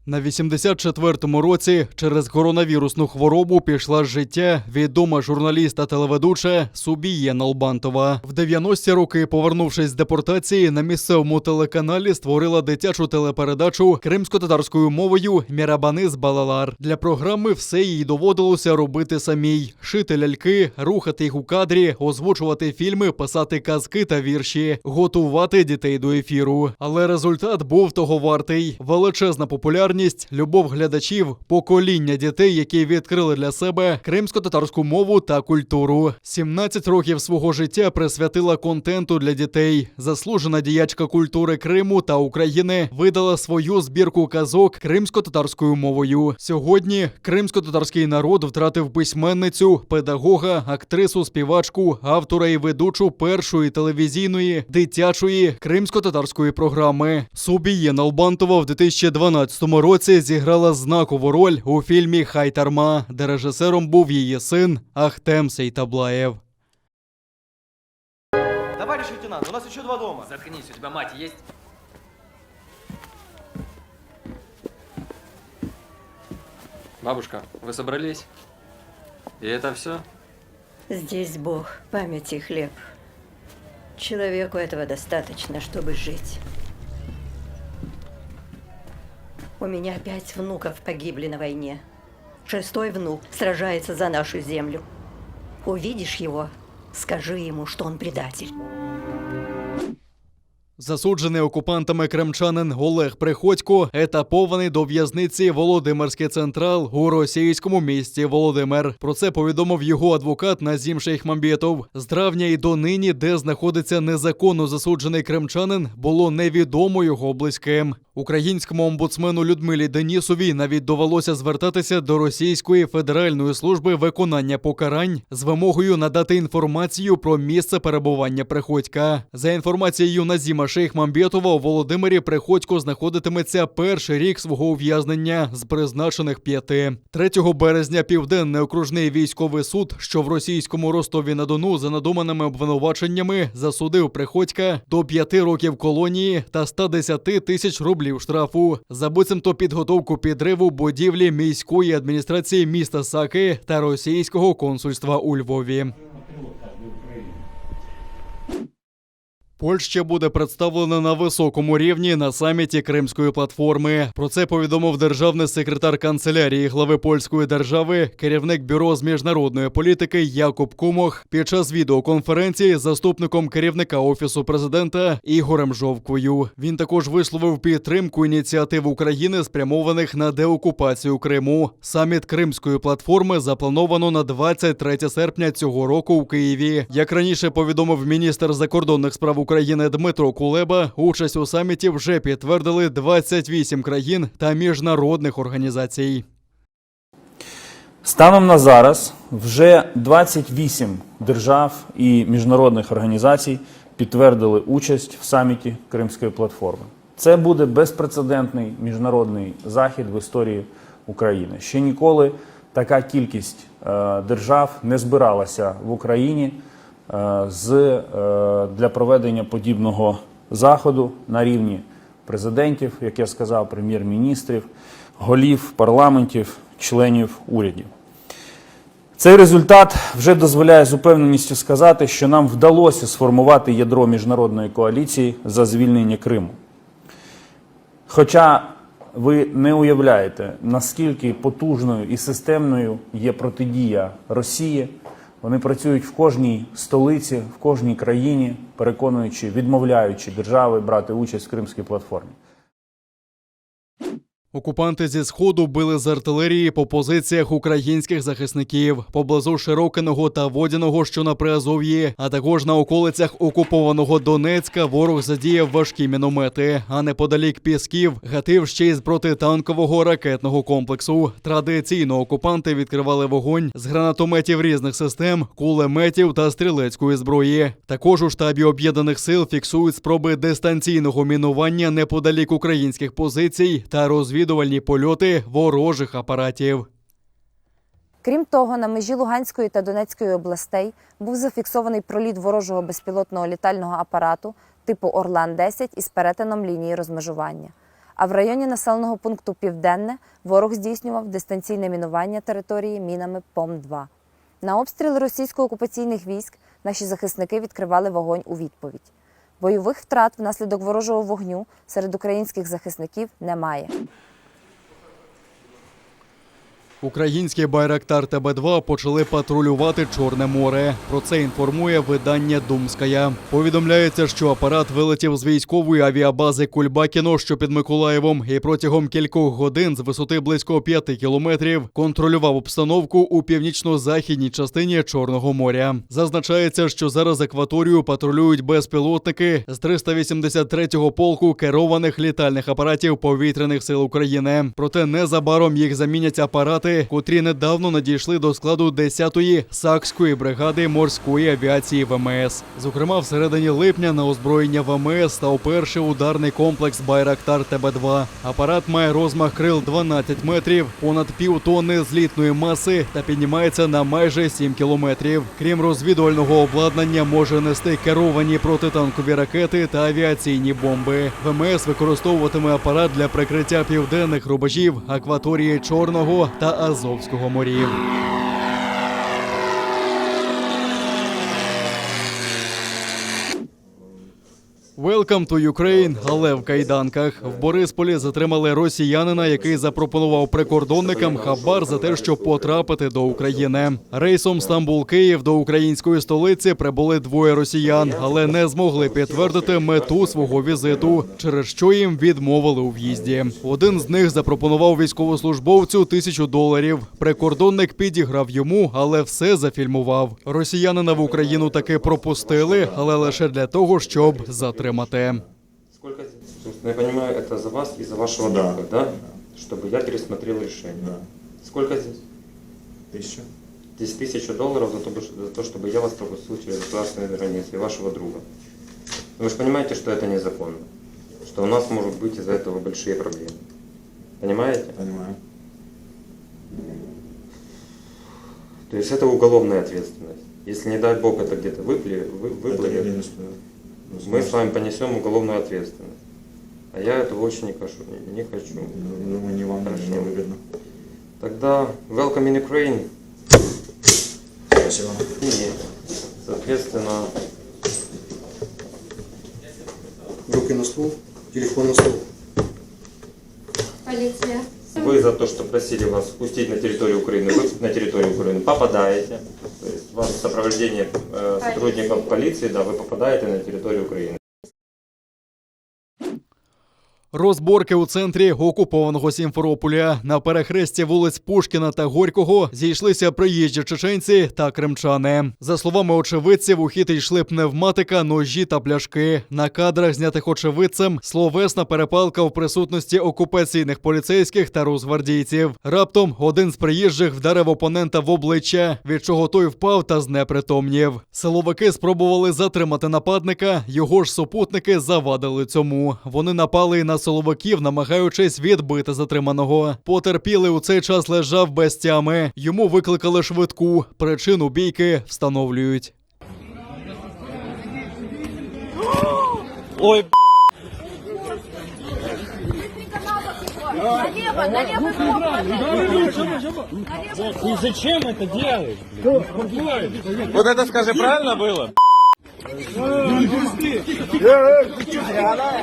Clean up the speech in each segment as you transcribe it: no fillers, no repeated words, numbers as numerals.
На 84-му році через коронавірусну хворобу пішла з життя відома журналіст та телеведуча Субіє Налбантова. В 90-ті роки, повернувшись з депортації, на місцевому телеканалі створила дитячу телепередачу кримсько-татарською мовою «Мірабанис Балалар». Для програми все їй доводилося робити самій. Шити ляльки, рухати їх у кадрі, озвучувати фільми, писати казки та вірші, готувати дітей до ефіру. Але результат був того вартий. Величезна популярність, любов глядачів, покоління дітей, які відкрили для себе кримсько-татарську мову та культуру. 17 років свого життя присвятила контенту для дітей. Заслужена діячка культури Криму та України видала свою збірку казок кримсько-татарською мовою. Сьогодні кримсько-татарський народ втратив письменницю, педагога, актрису, співачку, автора і ведучу першої телевізійної дитячої кримсько-татарської програми. Субіє Налбантова в 2012 році зіграла знакову роль у фільмі «Хайтарма», де режисером був її син Ахтем Сейтаблаєв. Товарищ лейтенант, у нас еще 2 дома. Заткнись, у тебя мать есть? Бабушка, вы собрались? И это все? Здесь Бог, память и хлеб. Человеку этого достаточно, чтобы жить. У меня 5 внуков погибли на войне. 6-й внук сражается за нашу землю. Увидишь его, скажи ему, что он предатель. Засуджений окупантами кримчанин Олег Приходько етапований до в'язниці Володимирський Централ у російському місті Володимир. Про це повідомив його адвокат Назім Шейхмамбетов. З травня і донині, де знаходиться незаконно засуджений кримчанин, було невідомо його близьким. Українському омбудсмену Людмилі Денісовій навіть довелося звертатися до Російської Федеральної служби виконання покарань з вимогою надати інформацію про місце перебування Приходька. За інформацією Назіма Шейхмамбетова, у Володимирі Приходько знаходитиметься перший рік свого ув'язнення з призначених 5. 3 березня Південний окружний військовий суд, що в російському Ростові-на-Дону за надуманими обвинуваченнями засудив Приходька до 5 років колонії та 110 тисяч рублів штрафу за буцімто підготовку підриву будівлі міської адміністрації міста Саки та російського консульства у Львові. Польща буде представлена на високому рівні на саміті Кримської платформи. Про це повідомив державний секретар канцелярії глави польської держави, керівник бюро з міжнародної політики Якуб Кумох під час відеоконференції з заступником керівника Офісу президента Ігорем Жовквою. Він також висловив підтримку ініціатив України, спрямованих на деокупацію Криму. Саміт Кримської платформи заплановано на 23 серпня цього року у Києві. Як раніше повідомив міністр закордонних справ України Дмитро Кулеба, участь у саміті вже підтвердили 28 країн та міжнародних організацій. Станом на зараз вже 28 держав і міжнародних організацій підтвердили участь в саміті Кримської платформи. Це буде безпрецедентний міжнародний захід в історії України. Ще ніколи така кількість держав не збиралася в Україні для проведення подібного заходу на рівні президентів, як я сказав, прем'єр-міністрів, голів парламентів, членів урядів. Цей результат вже дозволяє з упевненістю сказати, що нам вдалося сформувати ядро міжнародної коаліції за звільнення Криму. Хоча ви не уявляєте, наскільки потужною і системною є протидія Росії. Вони працюють в кожній столиці, в кожній країні, переконуючи, відмовляючи держави брати участь в Кримській платформі. Окупанти зі Сходу били з артилерії по позиціях українських захисників поблизу Широкиного та Водяного, що на Приазов'ї, а також на околицях окупованого Донецька ворог задіяв важкі міномети, а неподалік Пісків гатив ще й з протитанкового ракетного комплексу. Традиційно окупанти відкривали вогонь з гранатометів різних систем, кулеметів та стрілецької зброї. Також у штабі Об'єднаних сил фіксують спроби дистанційного мінування неподалік українських позицій та розвідування розвідувальні польоти ворожих апаратів. Крім того, на межі Луганської та Донецької областей був зафіксований проліт ворожого безпілотного літального апарату типу «Орлан-10» із перетином лінії розмежування. А в районі населеного пункту Південне ворог здійснював дистанційне мінування території мінами ПОМ-2. На обстріли російсько-окупаційних військ наші захисники відкривали вогонь у відповідь. Бойових втрат внаслідок ворожого вогню серед українських захисників немає. Українські «Байрактар» ТБ-2 почали патрулювати Чорне море. Про це інформує видання «Думская». Повідомляється, що апарат вилетів з військової авіабази Кульбакіно, що під Миколаєвом, і протягом кількох годин з висоти близько 5 кілометрів контролював обстановку у північно-західній частині Чорного моря. Зазначається, що зараз акваторію патрулюють безпілотники з 383-го полку керованих літальних апаратів Повітряних сил України. Проте незабаром їх замінять апарати, котрі недавно надійшли до складу 10-ї Сакської бригади морської авіації ВМС. Зокрема, в середині липня на озброєння ВМС став перший ударний комплекс «Байрактар» ТБ-2. Апарат має розмах крил 12 метрів, понад півтонни злітної маси та піднімається на майже 7 кілометрів. Крім розвідувального обладнання, може нести керовані протитанкові ракети та авіаційні бомби. ВМС використовуватиме апарат для прикриття південних рубежів, акваторії Чорного та Азовського морів. Welcome to Ukraine, але в кайданках. В Борисполі затримали росіянина, який запропонував прикордонникам хабар за те, щоб потрапити до України. Рейсом Стамбул-Київ до української столиці прибули двоє росіян, але не змогли підтвердити мету свого візиту, через що їм відмовили у в'їзді. Один з них запропонував військовослужбовцю $1000. Прикордонник підіграв йому, але все зафільмував. Росіянина в Україну таки пропустили, але лише для того, щоб затримати. Сколько здесь? Собственно, я понимаю, это за вас и за вашего друга, да? Чтобы я пересмотрел решение. Да. Сколько здесь? 1000. Здесь $1000 за то, чтобы я вас пропустил через государственные границы и вашего друга. Вы же понимаете, что это незаконно? Что у нас могут быть из-за этого большие проблемы. Понимаете? Понимаю. То есть это уголовная ответственность. Если, не дай бог, это где-то Это я выплывет, не знаю. мы с вами понесем уголовную ответственность. А я этого очень не хочу. Думаю, не вам Хорошо. не выгодно. Тогда welcome in Ukraine. Спасибо. И, соответственно, Руки на стол, телефон на стол. Полиция. вы за то, что просили вас впустить на территорию Украины, вы на территорию Украины попадаете. То есть у вас в сопровождении сотрудников полиции, да, вы попадаете на территорию Украины. Розборки у центрі окупованого Сімферополя. На перехресті вулиць Пушкіна та Горького зійшлися приїжджі чеченці та кримчани. За словами очевидців, у хід йшли пневматика, ножі та пляшки. На кадрах, знятих очевидцем, словесна перепалка в присутності окупаційних поліцейських та росгвардійців. Раптом один з приїжджих вдарив опонента в обличчя, від чого той впав та знепритомнів. Силовики спробували затримати нападника, його ж супутники завадили цьому. Вони напали на силовиків, намагаючись відбити затриманого. Потерпілий у цей час лежав без тями. Йому викликали швидку. Причину бійки встановлюють. Ой, И зачем это делаешь? вот это скажи, правильно было?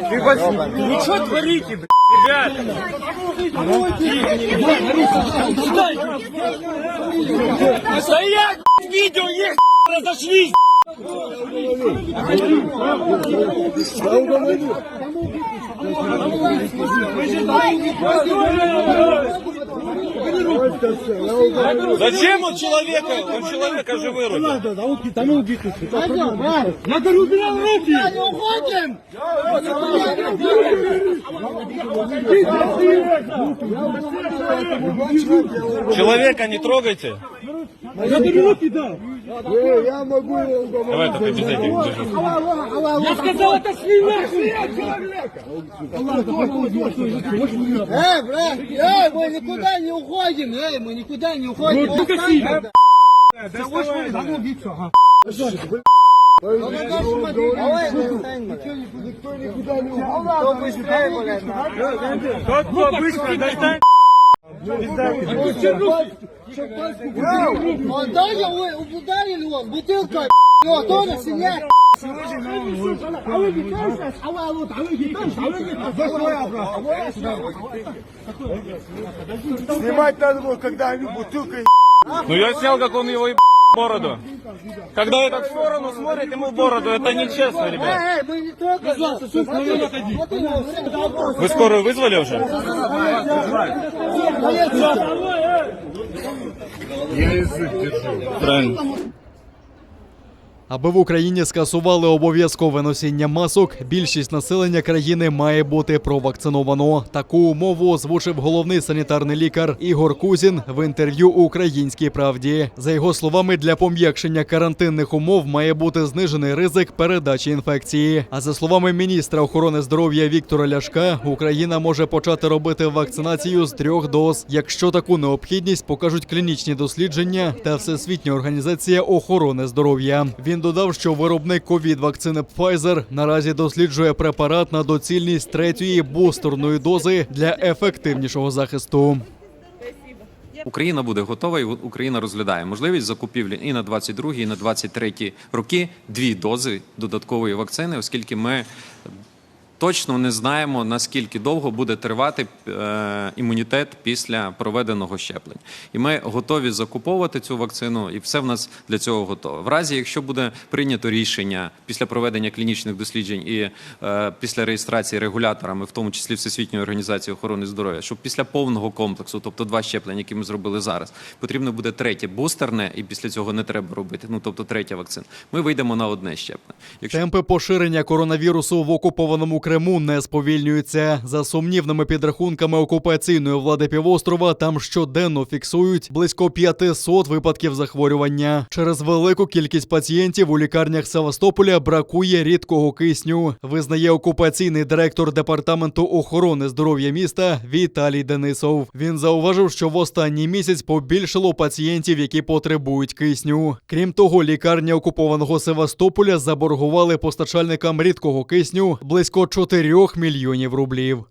Вы что творите, ребята? Стоять, видео есть, разошлись. Зачем он человека? Он человека же вырубил. Я говорю, убирай руки! Не уходим! Человека не трогайте. Я говорю, руки, да! Давай только без этих держи. Я сказал, отошли нахуй! Мы никуда не уходим! Мы никуда не уходим! Ну, ты какие? Кто быстро достань? Он тоже ударили его, бутылкой, его тоже сидят. Снимать надо было, когда они бутылкой. Ну я снял, как он его бороду. Когда этот в сторону смотрит, ему в бороду, это нечестно, ребят. Мы не трогаем. Вы скорую вызвали уже? Я язык держу. Правильно. Аби в Україні скасували обов'язкове носіння масок, більшість населення країни має бути провакциновано. Таку умову озвучив головний санітарний лікар Ігор Кузін в інтерв'ю «Українській правді». За його словами, для пом'якшення карантинних умов має бути знижений ризик передачі інфекції. А за словами міністра охорони здоров'я Віктора Ляшка, Україна може почати робити вакцинацію з 3 доз, якщо таку необхідність покажуть клінічні дослідження та Всесвітня організація охорони здоров'я. Він додав, що виробник ковід-вакцини Pfizer наразі досліджує препарат на доцільність 3-ї бустерної дози для ефективнішого захисту. Україна буде готова, і Україна розглядає можливість закупівлі і на 22-й, і на 23-й роки 2 дози додаткової вакцини, оскільки ми точно не знаємо, наскільки довго буде тривати імунітет після проведеного щеплення. І ми готові закуповувати цю вакцину, і все в нас для цього готове. В разі, якщо буде прийнято рішення після проведення клінічних досліджень і після реєстрації регуляторами, в тому числі Всесвітньої організації охорони здоров'я, що після повного комплексу, тобто 2 щеплення, які ми зробили зараз, потрібно буде 3-є бустерне, і після цього не треба робити, тобто 3-я вакцина, ми вийдемо на 1 щеплення. Темпи поширення коронавірусу в окупованому Криму не сповільнюються. За сумнівними підрахунками окупаційної влади півострова, там щоденно фіксують близько 500 випадків захворювання. Через велику кількість пацієнтів у лікарнях Севастополя бракує рідкого кисню, визнає окупаційний директор департаменту охорони здоров'я міста Віталій Денисов. Він зауважив, що в останній місяць побільшало пацієнтів, які потребують кисню. Крім того, лікарні окупованого Севастополя заборгували постачальникам рідкого кисню близько 4 мільйонів рублів.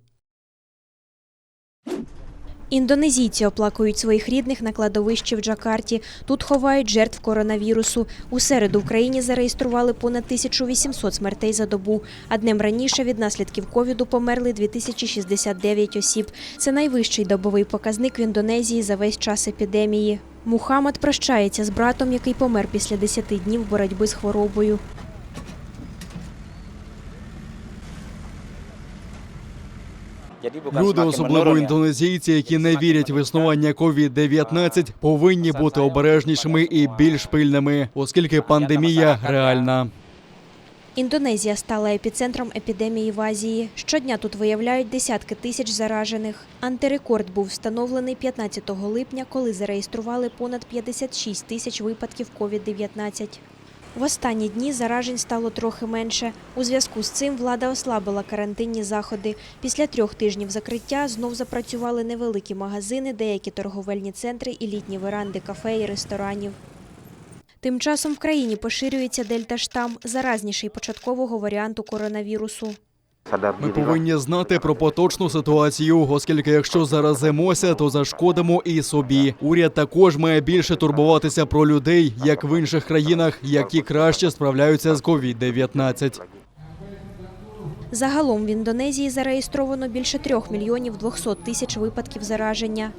Індонезійці оплакують своїх рідних на кладовищі в Джакарті. Тут ховають жертв коронавірусу. У середу в країні зареєстрували понад 1800 смертей за добу. А днем раніше від наслідків ковіду померли 2069 осіб. Це найвищий добовий показник в Індонезії за весь час епідемії. Мухаммад прощається з братом, який помер після 10 днів боротьби з хворобою. Люди, особливо індонезійці, які не вірять в існування COVID-19, повинні бути обережнішими і більш пильними, оскільки пандемія реальна. Індонезія стала епіцентром епідемії в Азії. Щодня тут виявляють десятки тисяч заражених. Антирекорд був встановлений 15 липня, коли зареєстрували понад 56 тисяч випадків COVID-19. В останні дні заражень стало трохи менше. У зв'язку з цим влада ослабила карантинні заходи. Після 3 тижнів закриття знов запрацювали невеликі магазини, деякі торговельні центри і літні веранди кафе і ресторанів. Тим часом в країні поширюється дельта-штам, заразніший початкового варіанту коронавірусу. Ми повинні знати про поточну ситуацію, оскільки якщо заразимося, то зашкодимо і собі. Уряд також має більше турбуватися про людей, як в інших країнах, які краще справляються з COVID-19. Загалом в Індонезії зареєстровано більше 3 мільйонів 200 тисяч випадків зараження.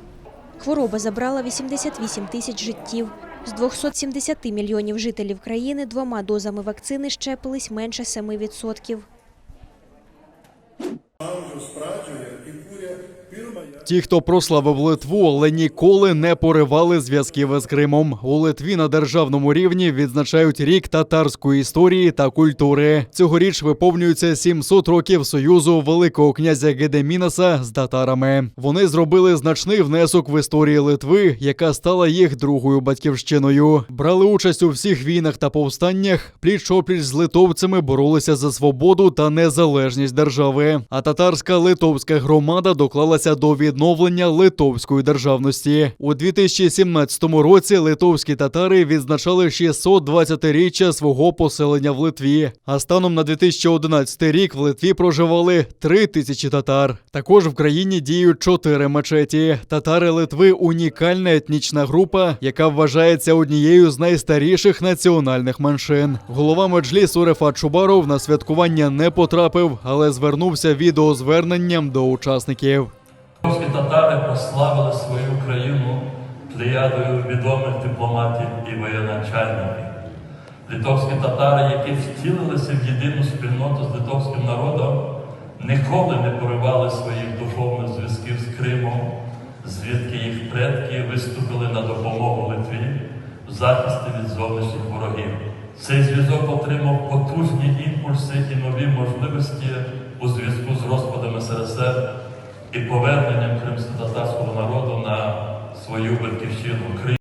Хвороба забрала 88 тисяч життів. З 270 мільйонів жителів країни 2 дозами вакцини щепились менше 7%. Ті, хто прославив Литву, але ніколи не поривали зв'язків із Кримом. У Литві на державному рівні відзначають рік татарської історії та культури. Цьогоріч виповнюється 700 років союзу Великого князя Гедемінаса з татарами. Вони зробили значний внесок в історію Литви, яка стала їх другою батьківщиною. Брали участь у всіх війнах та повстаннях, пліч-опліч з литовцями боролися за свободу та незалежність держави. А татарська литовська громада доклалася до відновлення литовської державності. У 2017 році литовські татари відзначали 620-річчя свого поселення в Литві. А станом на 2011 рік в Литві проживали 3000 татар. Також в країні діють 4 мечеті. Татари Литви – унікальна етнічна група, яка вважається однією з найстаріших національних меншин. Голова меджлісу Рефат Чубаров на святкування не потрапив, але звернувся відеозверненням до учасників. Литовські татари прославили свою країну плеядою відомих дипломатів і воєначальників. Литовські татари, які втілилися в єдину спільноту з литовським народом, ніколи не поривали своїх духовних зв'язків з Кримом, звідки їх предки виступили на допомогу Литві в захисті від зовнішніх ворогів. Цей зв'язок отримав потужні імпульси і нові можливості у зв'язку з розпадом СРСР і поверненням кримськотатарського народу на свою батьківщину Крим.